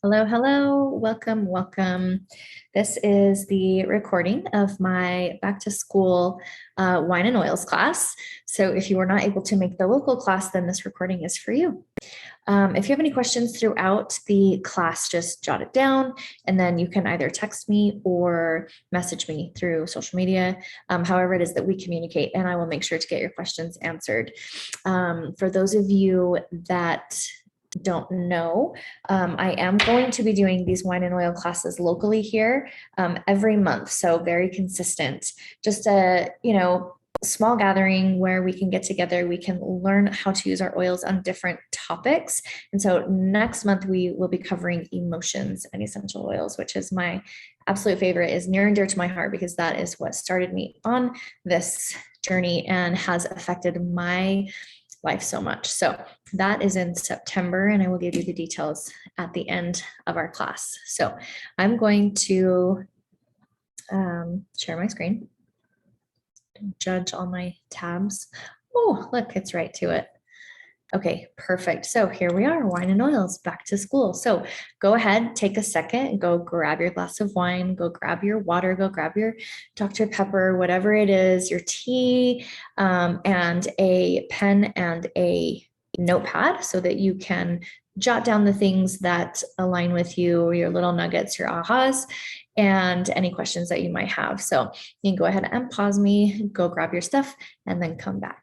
Hello, hello. Welcome, welcome. This is the recording of my back to school wine and oils class. So if you were not able to make the local class, then this recording is for you. If you have any questions throughout the class, just jot it down, and then you can either text me or message me through social media, however it is that we communicate, and I will make sure to get your questions answered. For those of you that don't know, I am going to be doing these wine and oil classes locally here every month. So very consistent, just a, small gathering where we can get together, we can learn how to use our oils on different topics. And so next month we will be covering emotions and essential oils, which is my absolute favorite, is near and dear to my heart because that is what started me on this journey and has affected my life so much. So that is in September, and I will give you the details at the end of our class. So I'm going to share my screen. Don't judge all my tabs. Oh, look, it's right to it. Okay, perfect. So here we are, wine and oils, back to school. So go ahead, take a second, go grab your glass of wine, go grab your water, go grab your Dr. Pepper, whatever it is, your tea, and a pen and a notepad so that you can jot down the things that align with you, your little nuggets, your ahas, and any questions that you might have. So you can go ahead and pause me, go grab your stuff, and then come back.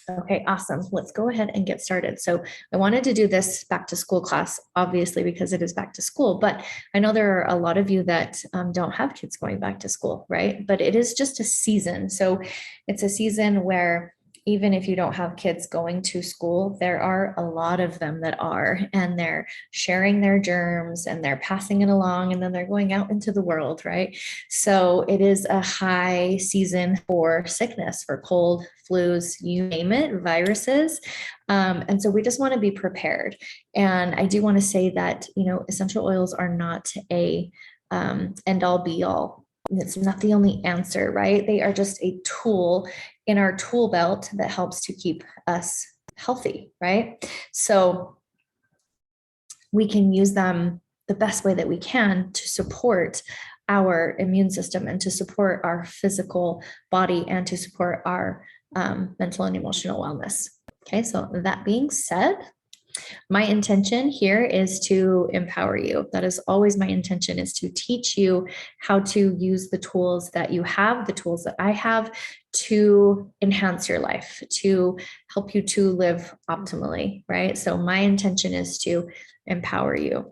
Okay, awesome. Let's go ahead and get started. So I wanted to do this back to school class, obviously, because it is back to school, but I know there are a lot of you that don't have kids going back to school, right? But it is just a season. So it's a season where even if you don't have kids going to school, there are a lot of them that are, and they're sharing their germs and they're passing it along, and then they're going out into the world, right? So it is a high season for sickness, for cold, flus, you name it, viruses. And so we just want to be prepared. And I do want to say that, essential oils are not a end all be all. It's not the only answer, right? They are just a tool in our tool belt that helps to keep us healthy, right? So we can use them the best way that we can to support our immune system and to support our physical body and to support our mental and emotional wellness. Okay, so that being said, my intention here is to empower you. That is always my intention, is to teach you how to use the tools that you have, the tools that I have, to enhance your life, to help you to live optimally, right? So my intention is to empower you.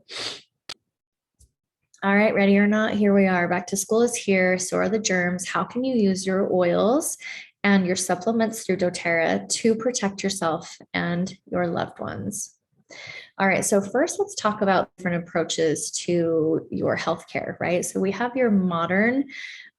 All right, ready or not, here we are. Back to school is here. So are the germs. How can you use your oils and your supplements through doTERRA to protect yourself and your loved ones? All right, so first let's talk about different approaches to your healthcare, right? So we have your modern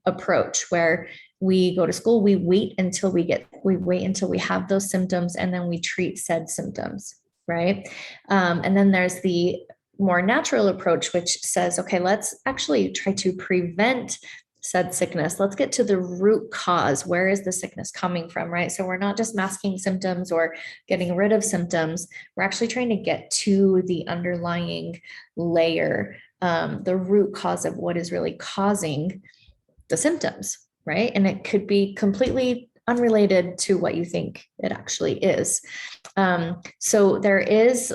approach where we go to school, we wait until we have those symptoms, and then we treat said symptoms, right? And then there's the more natural approach, which says, okay, let's actually try to prevent said sickness. Let's get to the root cause. Where is the sickness coming from, right? So we're not just masking symptoms or getting rid of symptoms. We're actually trying to get to the underlying layer, the root cause of what is really causing the symptoms, right? And it could be completely unrelated to what you think it actually is. So there is,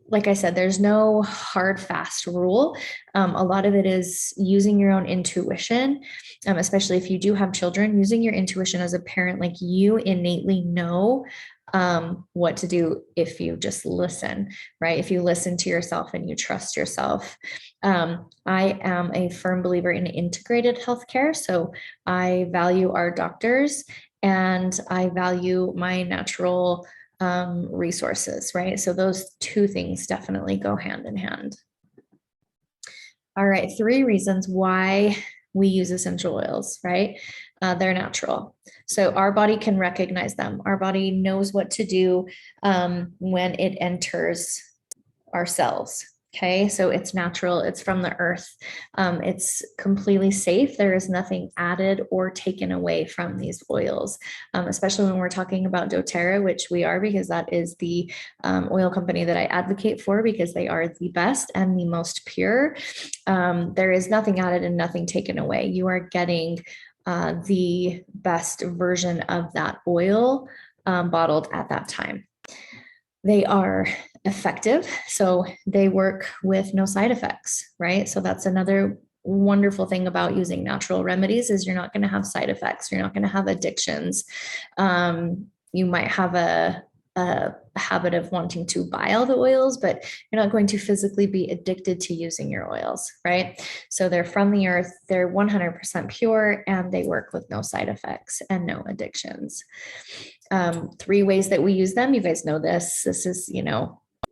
like I said, there's no hard, fast rule. A lot of it is using your own intuition, especially if you do have children, using your intuition as a parent, like you innately know what to do if you just listen, right? If you listen to yourself and you trust yourself. I am a firm believer in integrated healthcare. So I value our doctors and I value my natural resources, right? So those two things definitely go hand in hand. All right, 3 reasons why we use essential oils, right? They're natural. So our body can recognize them. Our body knows what to do when it enters our cells. Okay, so it's natural, it's from the earth. It's completely safe. There is nothing added or taken away from these oils, especially when we're talking about doTERRA, which we are, because that is the oil company that I advocate for, because they are the best and the most pure. There is nothing added and nothing taken away. You are getting the best version of that oil bottled at that time. They are effective. So they work with no side effects, right? So that's another wonderful thing about using natural remedies is you're not going to have side effects. You're not going to have addictions. You might have a habit of wanting to buy all the oils, but you're not going to physically be addicted to using your oils, right? So they're from the earth, they're 100% pure, and they work with no side effects and no addictions. 3 ways that we use them. You guys know this. This is,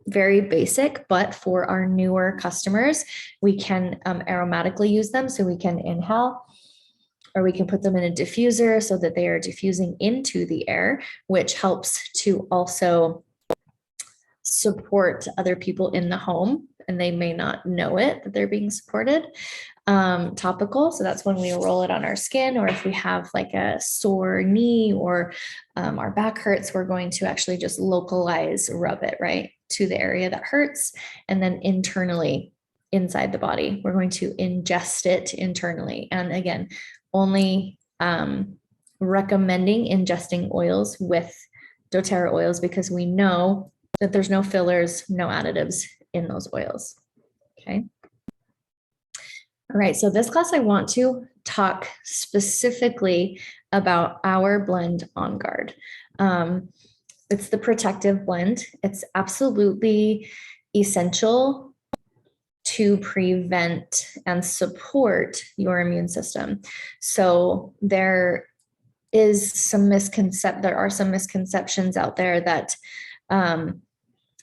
very basic, but for our newer customers, we can aromatically use them. So we can inhale, or we can put them in a diffuser so that they are diffusing into the air, which helps to also support other people in the home, and they may not know it that they're being supported. Topical, so that's when we roll it on our skin, or if we have like a sore knee or our back hurts, we're going to actually just localize rub it right to the area that hurts, and then internally inside the body we're going to ingest it internally. And again, only recommending ingesting oils with doTERRA oils because we know that there's no fillers, no additives in those oils. Okay. All right, so this class I want to talk specifically about our blend On Guard. It's the protective blend. It's absolutely essential to prevent and support your immune system. So there are some misconceptions out there that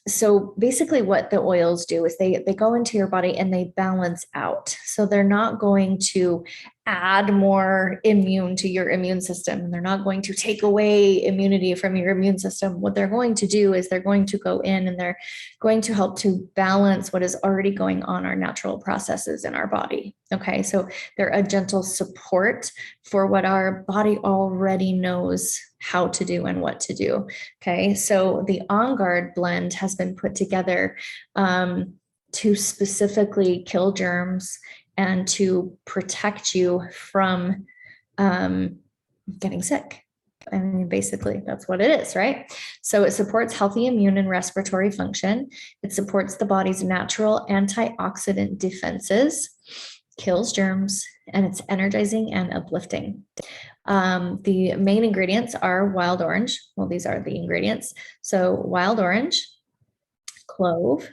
so basically what the oils do is they go into your body and they balance out. So they're not going to add more immune to your immune system, and they're not going to take away immunity from your immune system. What they're going to do is they're going to go in and they're going to help to balance what is already going on, our natural processes in our body. Okay, so they're a gentle support for what our body already knows how to do and what to do. Okay, so the On Guard blend has been put together to specifically kill germs and to protect you from getting sick. I mean, basically, that's what it is, right? So it supports healthy immune and respiratory function. It supports the body's natural antioxidant defenses, kills germs, and it's energizing and uplifting. The main ingredients are wild orange. Well, these are the ingredients. So wild orange, clove,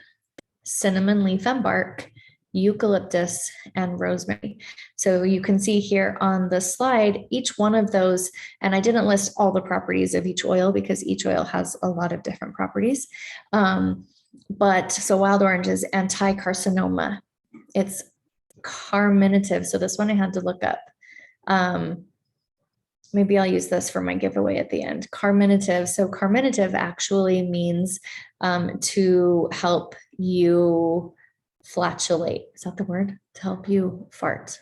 cinnamon leaf and bark, eucalyptus, and rosemary. So you can see here on the slide, each one of those, and I didn't list all the properties of each oil because each oil has a lot of different properties. But so wild orange is anti-carcinoma. It's carminative. So this one I had to look up. Maybe I'll use this for my giveaway at the end. Carminative. So carminative actually means to help you flatulate. Is that the word? To help you fart.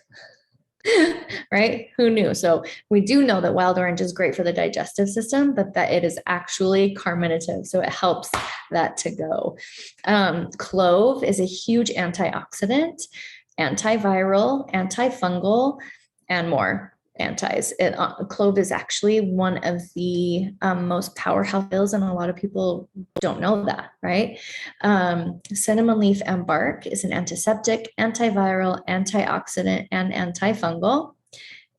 Right? Who knew? So we do know that wild orange is great for the digestive system, but that it is actually carminative. So it helps that to go. Clove is a huge antioxidant, antiviral, antifungal, and more antis. Clove is actually one of the most powerful oils, and a lot of people don't know that, right? Cinnamon leaf and bark is an antiseptic, antiviral, antioxidant, and antifungal.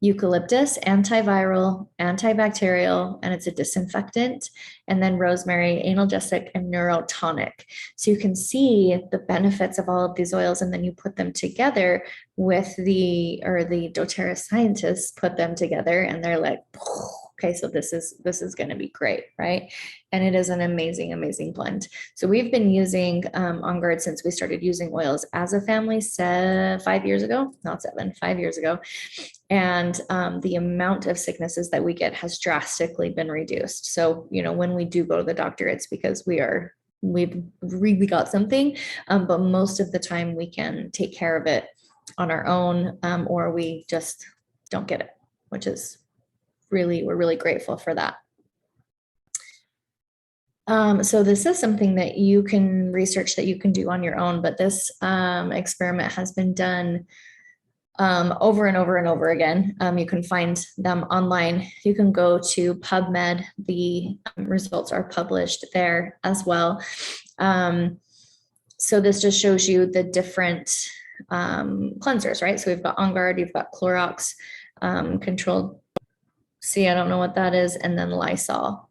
Eucalyptus, antiviral, antibacterial, and it's a disinfectant. And then rosemary, analgesic, and neurotonic. So you can see the benefits of all of these oils, and then you put them together with the doTERRA scientists put them together, and they're like, okay, so this is going to be great, right? And it is an amazing, amazing blend. So we've been using On Guard since we started using oils as a family 5 years ago, not 7, 5 years ago. And the amount of sicknesses that we get has drastically been reduced. So, when we do go to the doctor, it's because we are we've really got something. But most of the time we can take care of it on our own, or we just don't get it, which is we're really grateful for that. So this is something that you can research, that you can do on your own, but this experiment has been done over and over and over again. You can find them online. You can go to PubMed. The results are published there as well. So this just shows you the different cleansers, right? So we've got On Guard, you've got Clorox, controlled C, I don't know what that is, and then Lysol.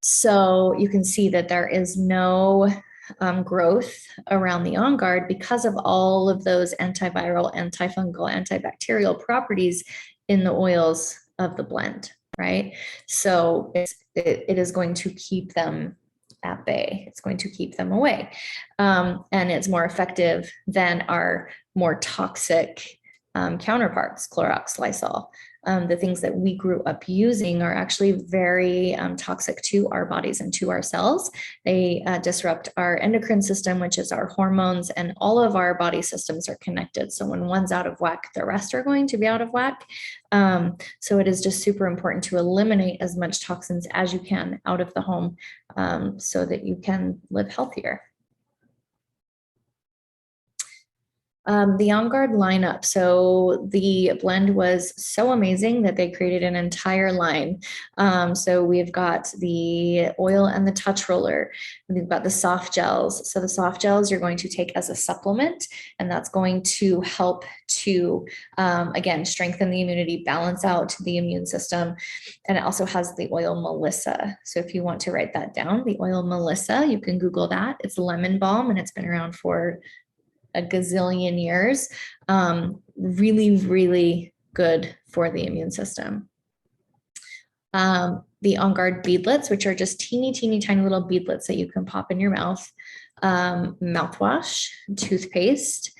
So you can see that there is no growth around the On Guard because of all of those antiviral, antifungal, antibacterial properties in the oils of the blend, right? So it is going to keep them at bay. It's going to keep them away. And it's more effective than our more toxic counterparts, Clorox, Lysol. The things that we grew up using are actually very toxic to our bodies and to our cells. They disrupt our endocrine system, which is our hormones, and all of our body systems are connected. So when one's out of whack, the rest are going to be out of whack. So it is just super important to eliminate as much toxins as you can out of the home, so that you can live healthier. The On Guard lineup. So the blend was so amazing that they created an entire line. So we've got the oil and the touch roller. We've got the soft gels. So the soft gels you're going to take as a supplement, and that's going to help to, again, strengthen the immunity, balance out the immune system. And it also has the oil Melissa. So if you want to write that down, the oil Melissa, you can Google that. It's lemon balm, and it's been around for a gazillion years. Really, really good for the immune system. The On Guard beadlets, which are just teeny, teeny, tiny little beadlets that you can pop in your mouth. Mouthwash, toothpaste,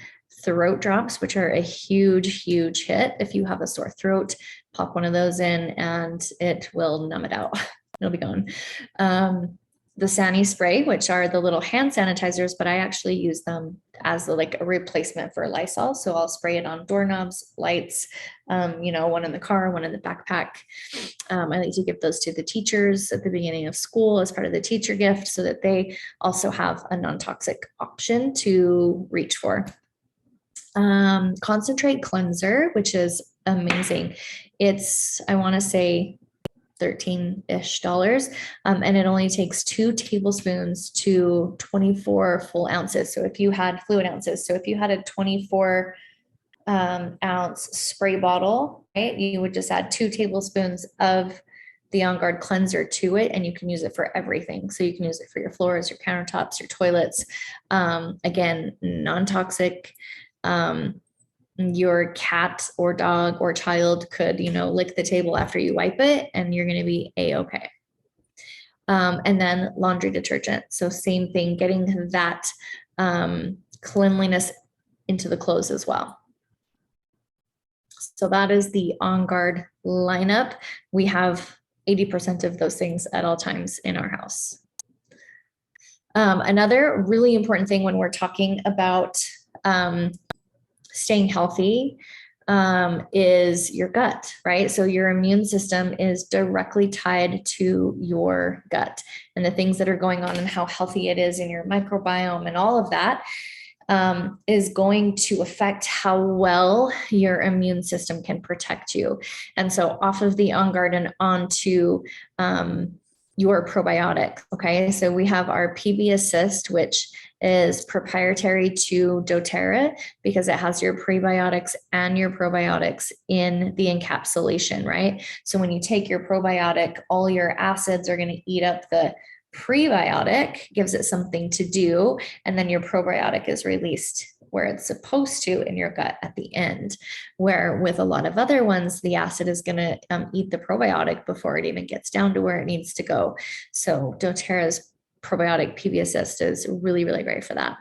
throat drops, which are a huge, huge hit. If you have a sore throat, pop one of those in and it will numb it out. It'll be gone. The Sani spray, which are the little hand sanitizers, but I actually use them as like a replacement for Lysol. So I'll spray it on doorknobs, lights, one in the car, one in the backpack. I like to give those to the teachers at the beginning of school as part of the teacher gift, so that they also have a non-toxic option to reach for. Concentrate cleanser, which is amazing. It's, I want to say, $13-ish. And it only takes 2 tablespoons to 24 full ounces. So if you had fluid ounces, so if you had a 24 ounce spray bottle, right, you would just add 2 tablespoons of the On Guard cleanser to it, and you can use it for everything. So you can use it for your floors, your countertops, your toilets. Again, non-toxic. Your cat or dog or child could, lick the table after you wipe it, and you're going to be a-okay. And then laundry detergent. So same thing, getting that cleanliness into the clothes as well. So that is the On Guard lineup. We have 80% of those things at all times in our house. Another really important thing when we're talking about staying healthy is your gut, right? So your immune system is directly tied to your gut, and the things that are going on and how healthy it is in your microbiome and all of that is going to affect how well your immune system can protect you. And so off of the On Guard and onto your probiotic. Okay, so we have our PB Assist, which is proprietary to doTERRA because it has your prebiotics and your probiotics in the encapsulation, right? So when you take your probiotic, all your acids are going to eat up the prebiotic, gives it something to do, and then your probiotic is released where it's supposed to in your gut at the end, where with a lot of other ones, the acid is going to eat the probiotic before it even gets down to where it needs to go. So doTERRA's probiotic PB Assist is really, really great for that.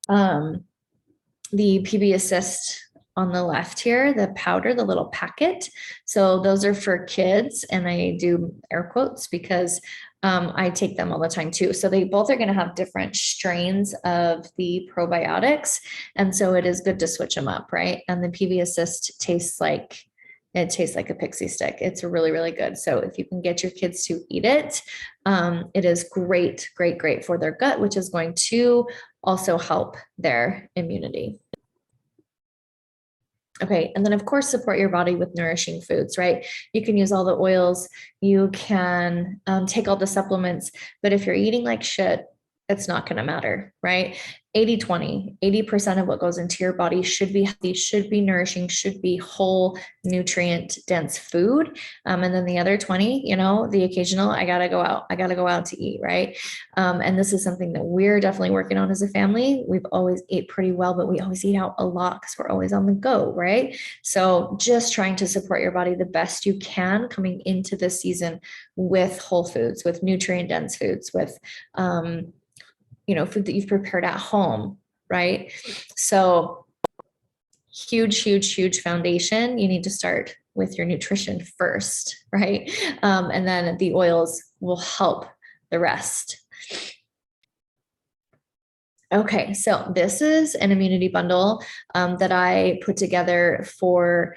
The PB Assist on the left here, the powder, the little packet. So those are for kids, and I do air quotes because I take them all the time too. So they both are going to have different strains of the probiotics. And so it is good to switch them up, right? And the PV Assist tastes like a pixie stick. It's really, really good. So if you can get your kids to eat it, it is great, great, great for their gut, which is going to also help their immunity. Okay, and then of course, support your body with nourishing foods, right? You can use all the oils, you can take all the supplements, but if you're eating like shit, it's not going to matter, right? 80-20, 80% of what goes into your body should be healthy, should be nourishing, should be whole, nutrient dense food. And then the other 20, the occasional, I got to go out to eat, right? And this is something that we're definitely working on as a family. We've always ate pretty well, but we always eat out a lot because we're always on the go, right? So just trying to support your body the best you can coming into this season with whole foods, with nutrient dense foods, with, food that you've prepared at home, right? So huge, huge, huge foundation. You need to start with your nutrition first, right? And then the oils will help the rest. Okay, so this is an immunity bundle that I put together for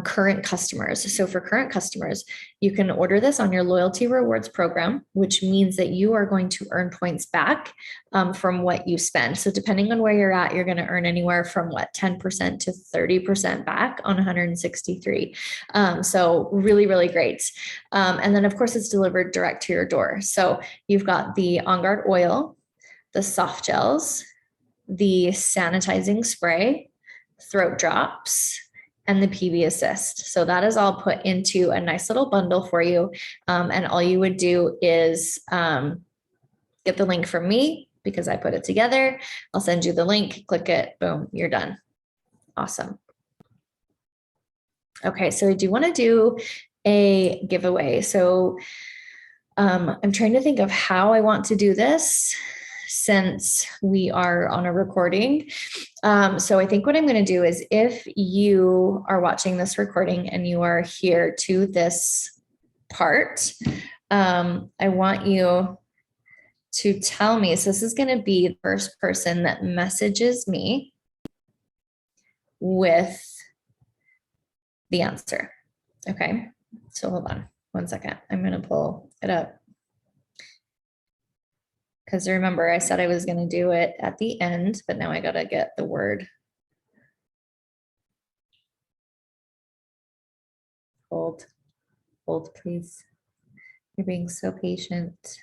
current customers. So for current customers, you can order this on your loyalty rewards program, which means that you are going to earn points back from what you spend. So depending on where you're at, you're going to earn anywhere from 10% to 30% back on 163. So really, really great. And then of course it's delivered direct to your door. So you've got the On Guard oil, the soft gels, the sanitizing spray, throat drops, and the PV Assist. So that is all put into a nice little bundle for you. And all you would do is get the link from me because I put it together. I'll send you the link, click it, boom, you're done. Awesome. Okay, so I do want to do a giveaway. So I'm trying to think of how I want to do this since we are on a recording. So I think what I'm going to do is if you are watching this recording and you are here to this part, I want you to tell me. So this is going to be the first person that messages me with the answer. Okay. So hold on 1 second. I'm going to pull it up. Because remember, I said I was going to do it at the end, but now I got to get the word. Hold, please. You're being so patient.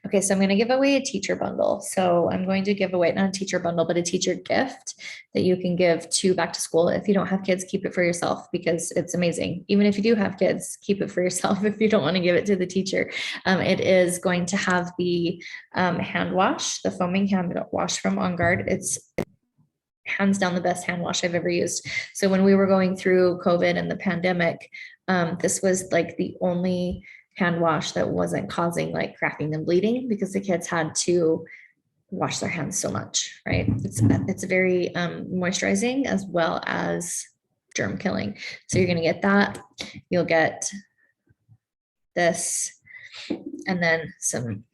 Okay, so I'm going to give away a teacher bundle. So I'm going to give away, not a teacher bundle, but a teacher gift that you can give to back to school. If you don't have kids, keep it for yourself because it's amazing. Even if you do have kids, keep it for yourself if you don't want to give it to the teacher. It is going to have the hand wash, the foaming hand wash from On Guard. It's hands down the best hand wash I've ever used. So when we were going through COVID and the pandemic, this was like the only hand wash that wasn't causing like cracking and bleeding because the kids had to wash their hands so much, right? It's very moisturizing as well as germ killing. So you're going to get that. You'll get this and then some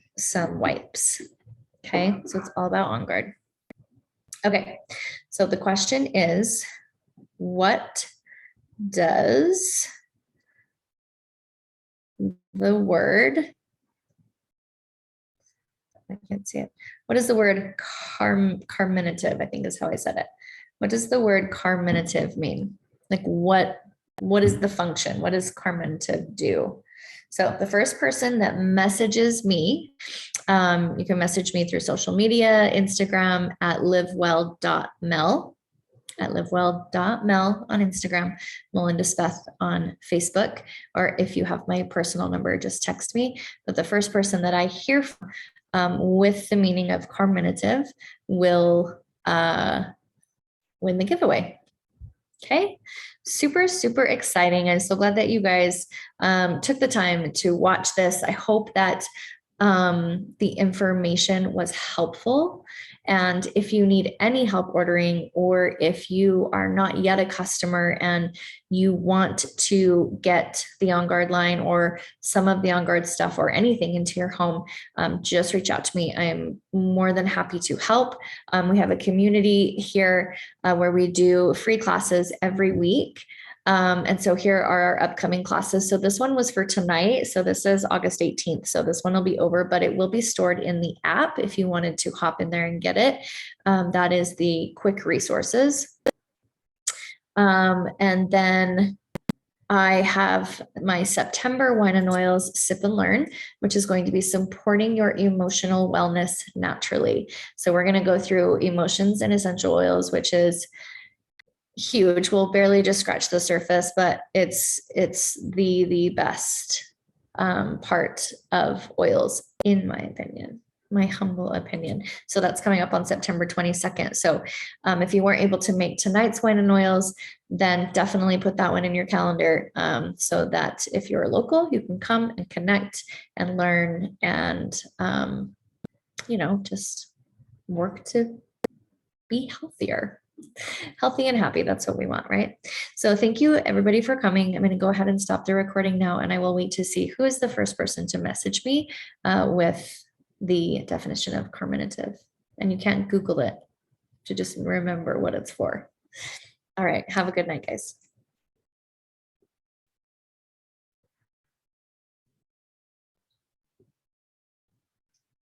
wipes. Okay, so it's all about On Guard. Okay, so the question is, what does the word, I can't see it. What is the word carminative? I think is how I said it. What does the word carminative mean? Like what is the function? What does carminative do? So the first person that messages me, you can message me through social media, Instagram at livewell.mel. At livewell.mel on Instagram, Melinda Speth on Facebook, or if you have my personal number, just text me. But the first person that I hear from with the meaning of carminative will win the giveaway. Okay, super, super exciting. I'm so glad that you guys took the time to watch this. I hope that the information was helpful. And if you need any help ordering, or if you are not yet a customer and you want to get the On Guard line or some of the On Guard stuff or anything into your home, just reach out to me. I am more than happy to help. We have a community here where we do free classes every week. And so here are our upcoming classes. So this one was for tonight. So this is August 18th. So this one will be over, but it will be stored in the app if you wanted to hop in there and get it. That is the quick resources. And then I have my September Wine and Oils Sip and Learn, which is going to be supporting your emotional wellness naturally. So we're going to go through emotions and essential oils, which is huge. We'll barely just scratch the surface, but it's the best part of oils, in my opinion, my humble opinion. So that's coming up on September 22nd. So if you weren't able to make tonight's Wine and Oils, then definitely put that one in your calendar, so that if you're local, you can come and connect and learn and just work to be healthy and happy. That's what we want, right? So thank you everybody for coming. I'm going to go ahead and stop the recording now, and I will wait to see who is the first person to message me with the definition of carminative. And you can't Google it to just remember what it's for. All right. Have a good night, guys.